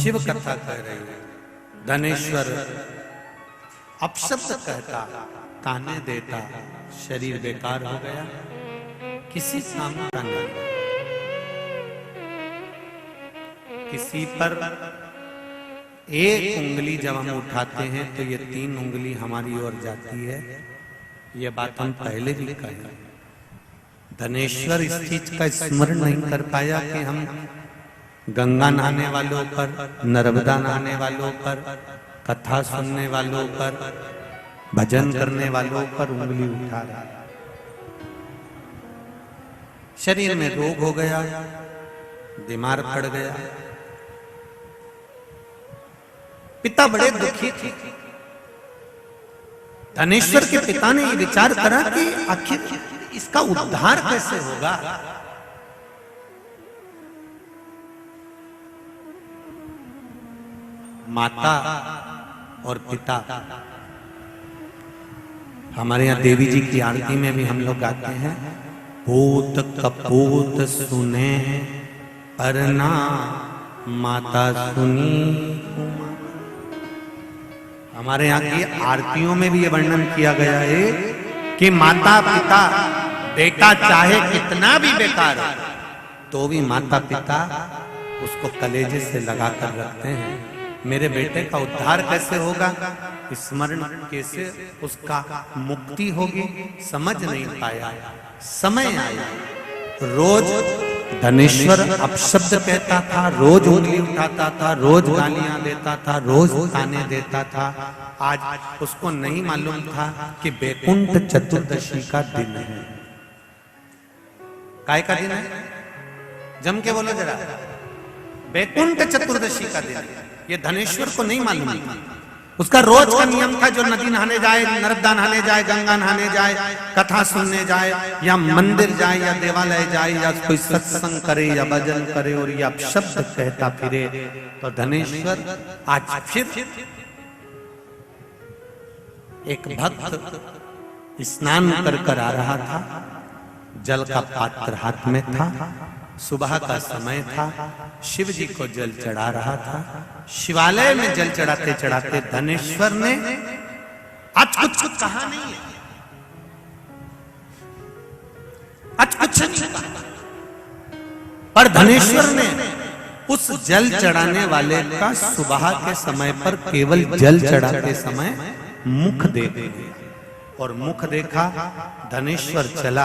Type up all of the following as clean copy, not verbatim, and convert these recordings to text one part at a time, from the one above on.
शिव कथा कह रही है। धनेश्वर अपशब्द कहता, ताने देता, शरीर बेकार हो गया, किसी काम का नहीं। किसी पर एक उंगली जब हम उठाते हैं तो ये 3 उंगली हमारी ओर जाती है। ये बात हम पहले भी कहे। धनेश्वर इस चीज का स्मरण नहीं कर पाया कि हम गंगा नहाने वालों पर, नर्मदा नहाने वालों पर, कथा सुनने वालों पर, भजन करने वालों पर उंगली उठा रहा। शरीर में रोग हो गया, बीमार पड़ गया। पिता बड़े दुखी थे। धनेश्वर के पिता ने ये विचार करा कि आखिर इसका उद्धार कैसे होगा। माता और पिता, हमारे यहाँ देवी जी की आरती में भी हम लोग गाते हैं, पूत कपूत सुने परना माता सुनी। हमारे यहाँ की आरतियों में भी ये वर्णन किया गया है कि माता पिता बेटा चाहे कितना भी बेकार हो तो भी माता पिता उसको कलेजे से लगाकर रखते हैं। मेरे बेटे का उद्धार कैसे होगा, स्मरण कैसे उसका मुक्ति होगी, समझ नहीं पाया। समय आया, रोज धनेश्वर अपशब्द कहता था, रोज उंगली उठाता था, रोज गालियां देता था, रोज ताने देता था। आज उसको नहीं मालूम था कि बैकुंठ चतुर्दशी का दिन है। काय का दिन है? जम के बोलो जरा। बैकुंठ चतुर्दशी का दिन है। ये धनेश्वर को नहीं मालूम था। उसका रोज का नियम था, जो नदी नहाने जाए, नर्मदा नहाने जाए, गंगा नहाने जाए, कथा सुनने जाए, या मंदिर जाए, या देवालय जाए, या कोई सत्संग करे, या भजन करे, और या शब्द कहता फिरे। तो धनेश्वर आज फिर एक भक्त स्नान कर आ रहा था, जल का पात्र हाथ में था, सुबह का समय था, शिव जी को जल चढ़ा रहा था। शिवालय में जल चढ़ाते चढ़ाते धनेश्वर ने आज कुछ कहा नहीं है, आज कुछ नहीं कहा, पर धनेश्वर ने उस जल चढ़ाने वाले का सुबह के समय पर केवल जल चढ़ाते समय मुख देख लिया। और मुख देखा, धनेश्वर चला।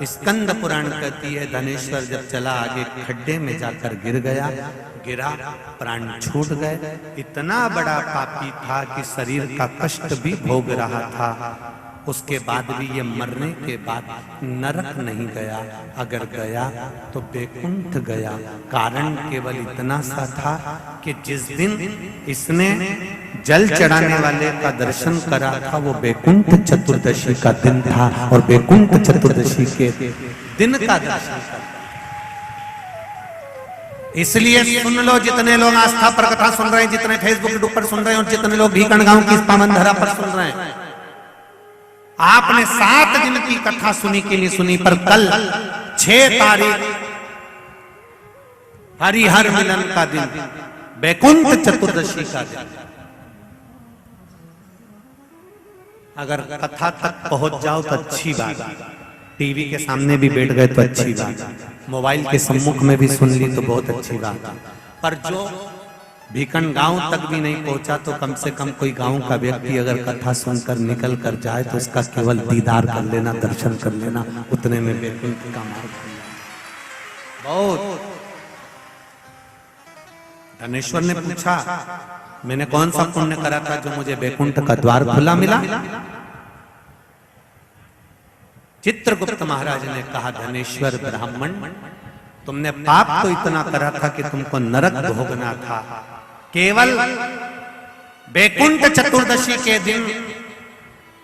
स्कंद पुराण कहती है धनेश्वर जब चला आगे खड्डे में जाकर गिर गया, गिरा, प्राण छूट गए। इतना बड़ा पापी था कि शरीर का कष्ट भी भोग रहा था। उसके बाद भी ये मरने के बाद नरक नहीं गया, अगर गया तो बैकुंठ गया। कारण केवल इतना सा था कि जिस दिन इसने जल चढ़ाने वाले का दर्शन करा था वो बैकुंठ चतुर्दशी का दिन था, और बैकुंठ चतुर्दशी के दिन का दर्शन करा। इसलिए सुन लो, जितने लोग आस्था पर कथा सुन रहे हैं, जितने फेसबुक पर सुन रहे हैं, और जितने लोग भीकन गांव की पावन धरा पर सुन रहे हैं, आपने 7 दिन की कथा सुनी कि नहीं सुनी, पर कल 6 तारीख हरिहर मिलन का दिन, बैकुंठ चतुर्दशी का दिन। अगर कथा तक पहुंच जाओ तो अच्छी बात, टीवी के सामने भी बैठ गए तो अच्छी बात, मोबाइल के सम्मुख में भी सुन ली तो बहुत अच्छी बात। पर जो भीकन गांव तक भी नहीं पहुंचा तो कम से कम कोई गांव का व्यक्ति अगर कथा सुनकर निकल कर जाए तो उसका केवल दीदार कर लेना, दर्शन कर लेना, उतने में बैकुंठ का मार्ग बहुत। धनेश्वर ने पूछा, मैंने कौन सा पुण्य करा था जो मुझे बैकुंठ का द्वार खुला मिला? चित्रगुप्त महाराज ने कहा, धनेश्वर ब्राह्मण, तुमने पाप तो इतना करा था कि तुमको नरक भोगना था। केवल बैकुंठ चतुर्दशी के दिन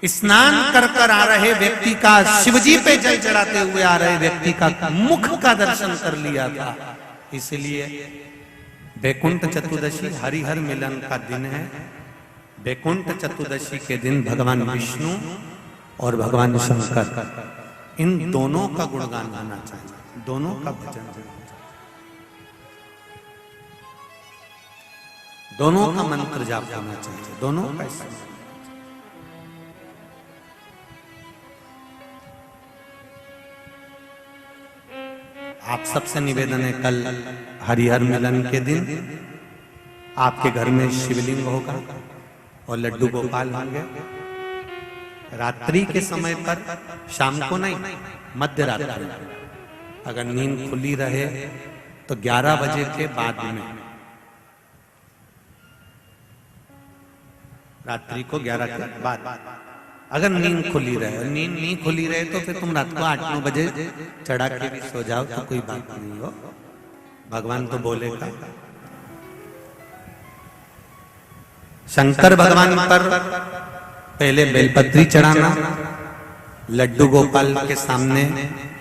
स्नान कर आ रहे व्यक्ति का, शिवजी पे जल चढ़ाते हुए आ रहे व्यक्ति का मुख का दर्शन कर लिया था। इसलिए बैकुंठ चतुर्दशी हरिहर मिलन का दिन है। बैकुंठ चतुर्दशी के दिन भगवान विष्णु और भगवान शंकर, इन दोनों का गुणगान होना चाहिए, दोनों का भजन होना चाहिए। दोनों का मंत्र जाप होना चाहिए, दोनों का स्मरण। आप सबसे निवेदन है, कल हरिहर मिलन के दिन आपके घर में शिवलिंग होगा और लड्डू गोपाल होंगे। रात्रि के समय पर, शाम को नहीं, मध्य रात्रि, अगर नींद खुली रहे तो 11 बजे के बाद में, रात्रि को 11 के बाद अगर नींद खुली रहे, नींद नहीं खुली रहे तो फिर तुम रात को 8-9 बजे चढ़ा के भी सो जाओ तो कोई बात नहीं हो, भगवान तो बोलेगा। शंकर भगवान पर पहले बेलपत्री चढ़ाना, लड्डू गोपाल के सामने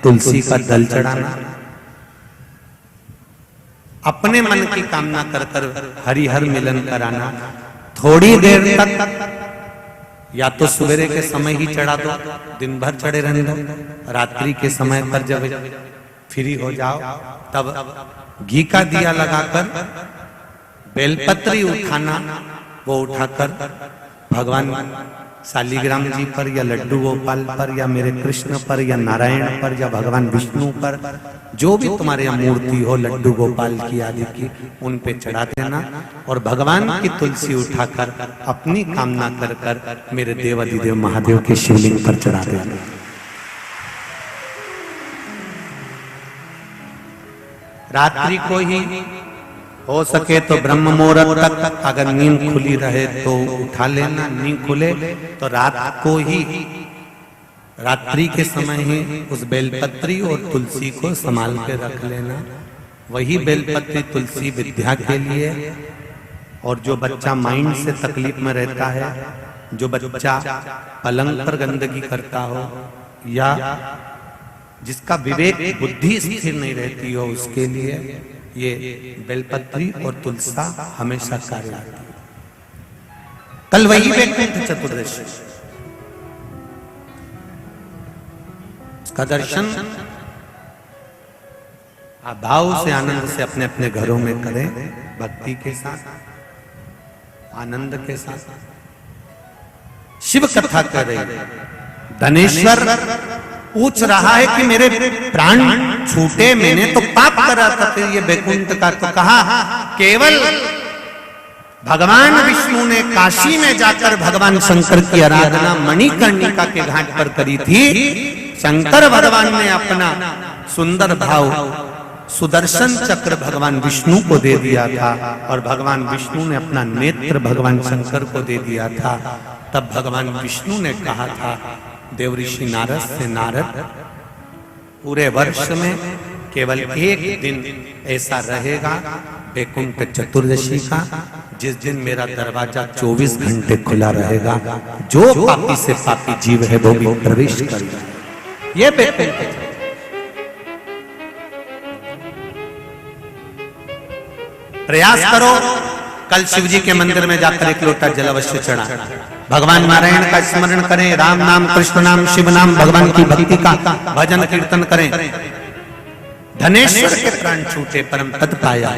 तुलसी का दल चढ़ाना, अपने मन की कामना कर कर हरिहर मिलन कराना। थोड़ी देर तक या तो सवेरे के समय ही चढ़ा दो, दिन भर चढ़े रहने दो, रात्रि के समय पर जब फ्री हो जाओ तब घी का दिया लगाकर बेलपत्री उठाना, वो उठाकर भगवान शालिग्राम जी पर या लड्डू गोपाल पर या मेरे कृष्ण पर या नारायण पर या भगवान विष्णु पर, जो भी तुम्हारे यहाँ मूर्ति हो लड्डू गोपाल की आदि की, उन पे चढ़ा देना और भगवान की तुलसी उठाकर अपनी कामना कर कर मेरे देवाधिदेव महादेव के शिवलिंग पर चढ़ा देना। रात्रि को ही हो सके तो ब्रह्म मुहूर्त तक, अगर नींद खुली रहे तो उठा लेना, नींद खुले तो रात को ही, रात्रि के समय ही उस बेलपत्री और तुलसी को संभाल के रख लेना। वही बेलपत्री तुलसी विद्या के लिए, और जो बच्चा माइंड से तकलीफ में रहता है, जो बच्चा पलंग पर गंदगी करता हो या जिसका विवेक बुद्धि स्थिर नहीं रहती हो, उसके लिए ये बेलपत्री और तुलसा हमेशा कार्य आती है। कल वही वैकुंठ चतुर्दशी, उसका दर्शन आप भाव से आनंद से अपने अपने घरों में करें, भक्ति के साथ, आनंद के साथ। शिव कथा करें। धनेश्वर पूछ रहा है कि मेरे प्राण छूटे, मैंने तो पाप करा था, फिर ये वैकुंठ का तो कहा। केवल भगवान विष्णु ने काशी में जाकर भगवान शंकर की आराधना मणिकर्णिका के घाट पर करी थी। शंकर भगवान ने अपना सुंदर भाव सुदर्शन चक्र भगवान विष्णु को दे दिया था और भगवान विष्णु ने अपना नेत्र भगवान शंकर को दे दिया था। तब भगवान विष्णु ने कहा था देवऋषि नारद से, नारद पूरे वर्ष में केवल एक दिन ऐसा रहेगा वैकुंठ चतुर्दशी का, जिस दिन मेरा दरवाजा 24 घंटे खुला रहेगा, जो पापी से पापी जीव है वो भी प्रवेश करेगा। ये वैकुंठ प्रयास करो। कल शिव जी के मंदिर में जाकर एक लोटा जल अवश्य चढ़ा, भगवान नारायण का स्मरण करें, राम नाम, कृष्ण नाम, शिव नाम, भगवान की भक्ति का भजन कीर्तन करें। धनेश्वर के प्राण छूटे परम पद पाया।